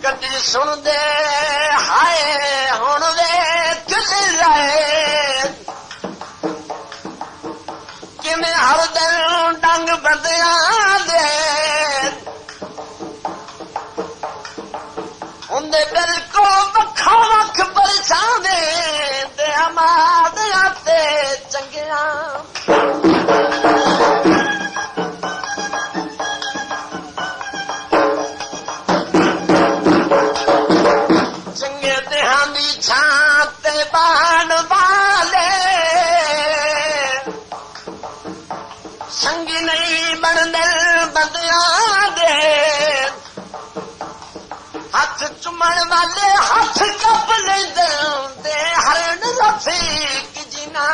कदी सुन दे हाय हुण वे किते जाए किवें हर दिन डंग बंदियां दे हुंदे बिल्कुल वखा वख परछावे ते अमादियां ते चंगियां संगी नहीं बनदे बंदियां दे हाथ चुमण वाले हाथ कप लेंदे ते हरण रफीक जिना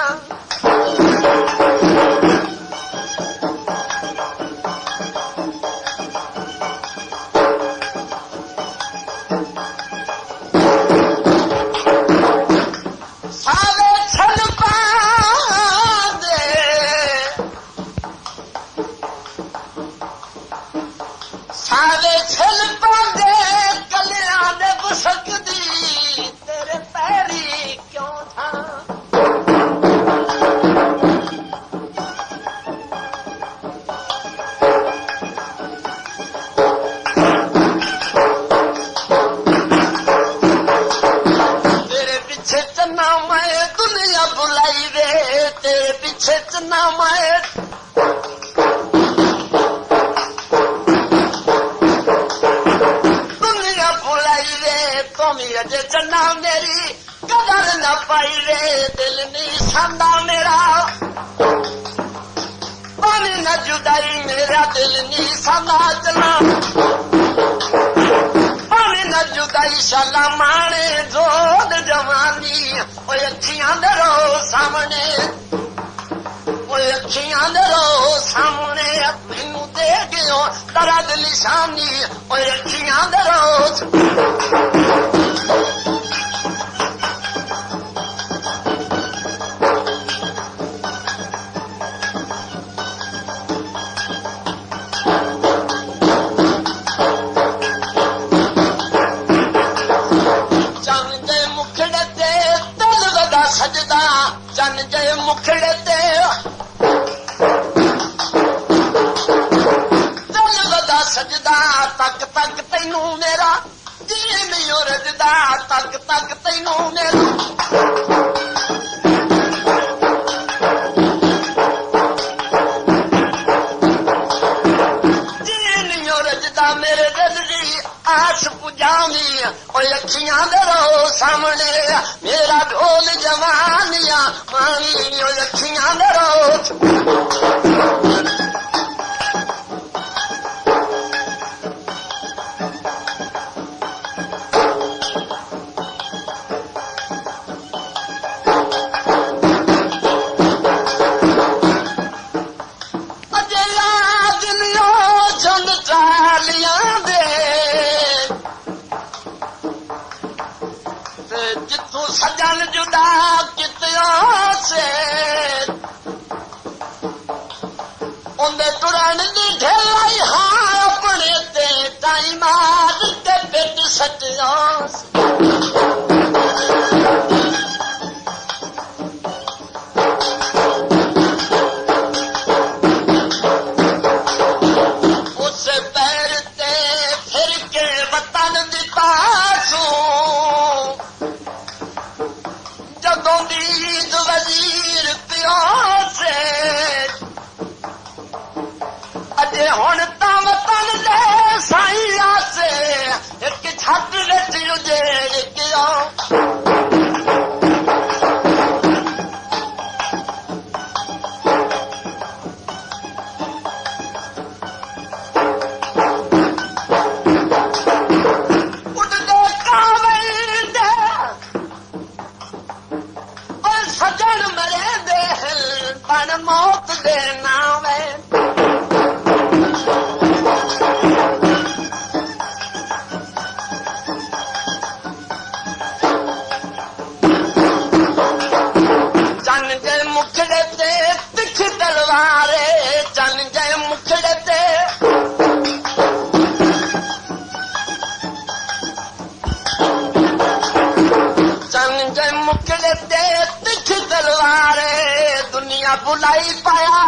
चन्ना मेरी कदर न पाई रे दिल नहीं सादा मेरा पानी न जुदाई मेरा दिल नहीं सादा चला पानी न जुदाई शाला माने जोद जवानी ओ अखियां दरो सामने ओ अखियां दरो सामने मैनू दे गयो दर्द निशानी ओ अखियां दरो चन जे मुखड़े ते दिल वदा सजदा तक तक तैनू मेरा जी नहीं रजदा तक तक तैनू मेरा जी नहीं रजदा मेरे दिल दी आस पुजावी ओए अखियां दरो सामने मेरा ढोल जवानियां मानी ओए अखियां दरो सजन जुदा कितियों से उन्हें तुरन दी ढेलाई हाँ अपने ते टाइम मार के बिट सटियों से उसे पैर ते फिर के वतन दी पासू वजीर पियो से अजे हुण तां वतन दे साईं से एक छत विच उजेड़ कियो मौत दे नावे मुकड़े ते तिख तलवारे दुनिया बुलाई पाया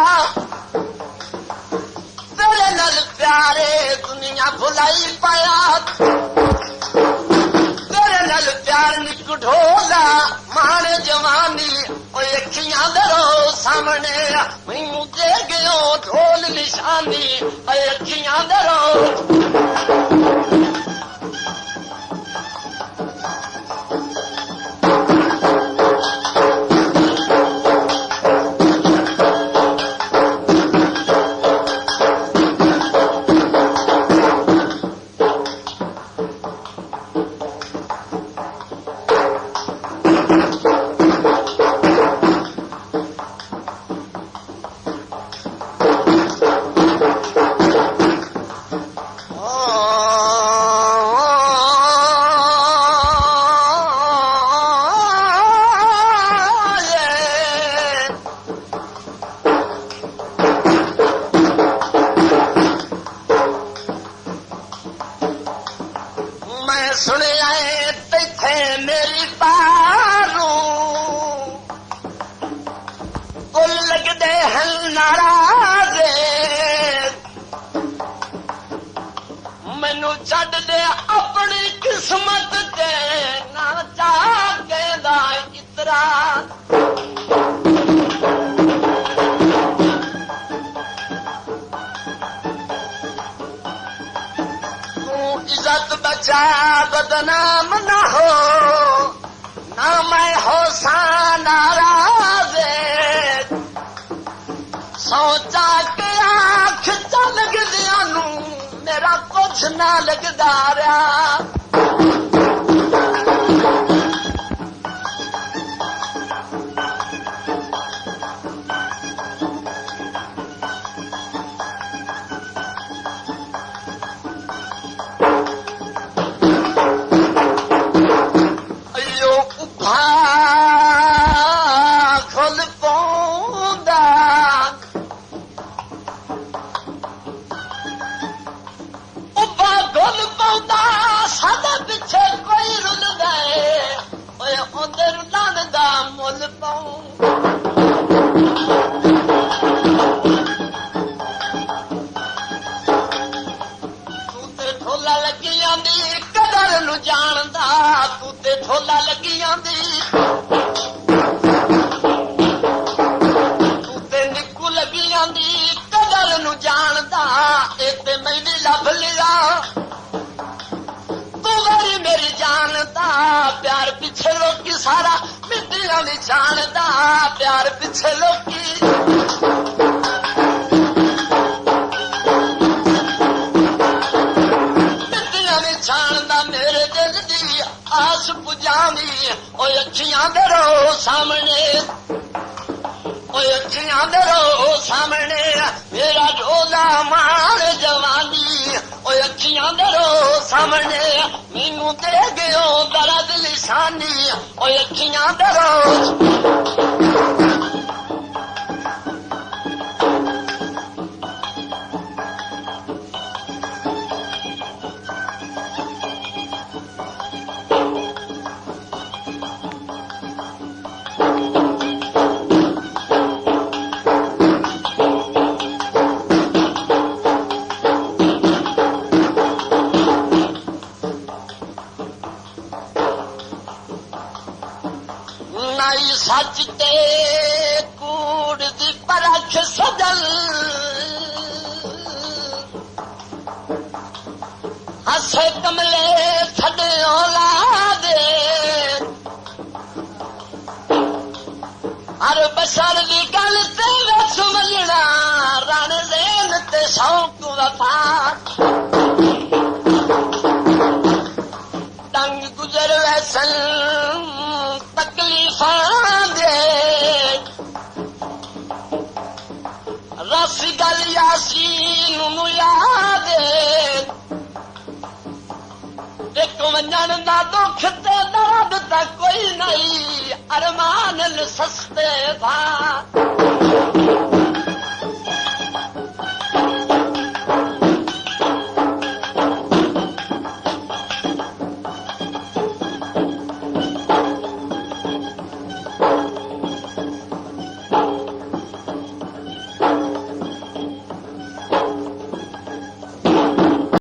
तेरे नल प्यारे दुनिया बुलाई पाया तेरे नल प्यार निक ढोला मारे जवानी अखियां दरो सामने मैनू दे गयो ढोल निशानी अखियां दरो बदनाम न हो ना मैं हो सा नाराज सोचा के आँख चल गया नू मेरा कुछ ना लगदा रहा जानदा प्यार पिछे लोकी मिट्टियां भी जानदा मेरे दिल दी आस पुजावी ओ अखियां दरो सामने ओ अखियां दरो सामने मेरा ढोला मार जवानी ओ अखियां दरो सामने मैनू दे गयो दर्द लिशानी ओ अखियां दरो सच ते कूड़ दी परख सजल हसे कमले छड़े औलादे हर बशर दी गल ते विच वलना रण ज़ेन ते शौक वफा तंग गुजर वैसन रसी गल यासीन नू याद एक वंजन दा दुख ते दर्द ता कोई नहीं अरमान सस्ते था